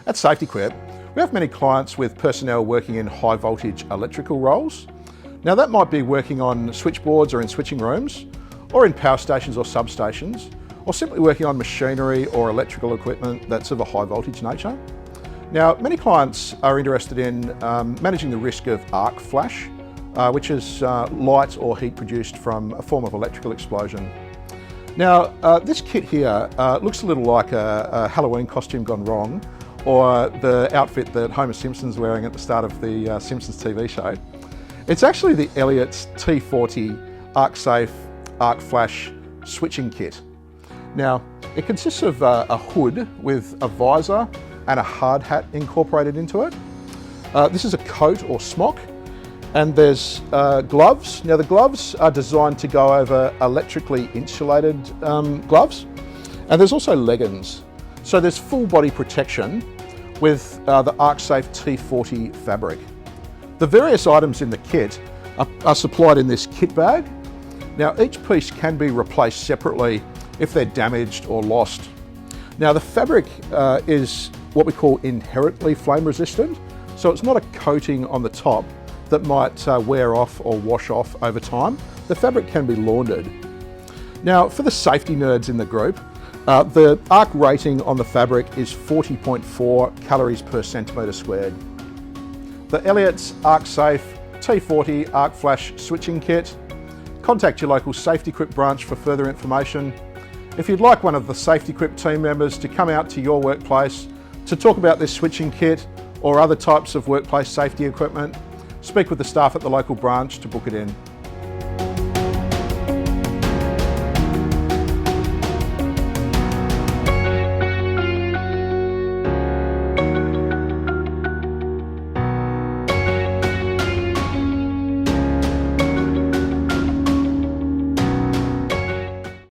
At SafetyQuip, we have many clients with personnel working in high voltage electrical roles. Now that might be working on switchboards or in switching rooms, or in power stations or substations, or simply working on machinery or electrical equipment that's of a high voltage nature. Now, many clients are interested in managing the risk of arc flash, which is light or heat produced from a form of electrical explosion. Now, this kit here looks a little like a Halloween costume gone wrong, or the outfit that Homer Simpson's wearing at the start of the Simpsons TV show. It's actually the Elliott's T40 ArcSafe Arc Flash switching kit. Now, it consists of a hood with a visor and a hard hat incorporated into it. This is a coat or smock, and there's gloves. Now the gloves are designed to go over electrically insulated gloves, and there's also leggings. So there's full body protection with the ArcSafe T40 fabric. The various items in the kit are supplied in this kit bag. Now each piece can be replaced separately if they're damaged or lost. Now the fabric is what we call inherently flame resistant, so it's not a coating on the top that might wear off or wash off over time. The fabric can be laundered. Now for the safety nerds in the group, the arc rating on the fabric is 40.4 calories per centimetre squared. The Elliott's ArcSafe T40 Arc Flash switching kit. Contact your local SafetyQuip branch for further information. If you'd like one of the SafetyQuip team members to come out to your workplace to talk about this switching kit or other types of workplace safety equipment, speak with the staff at the local branch to book it in.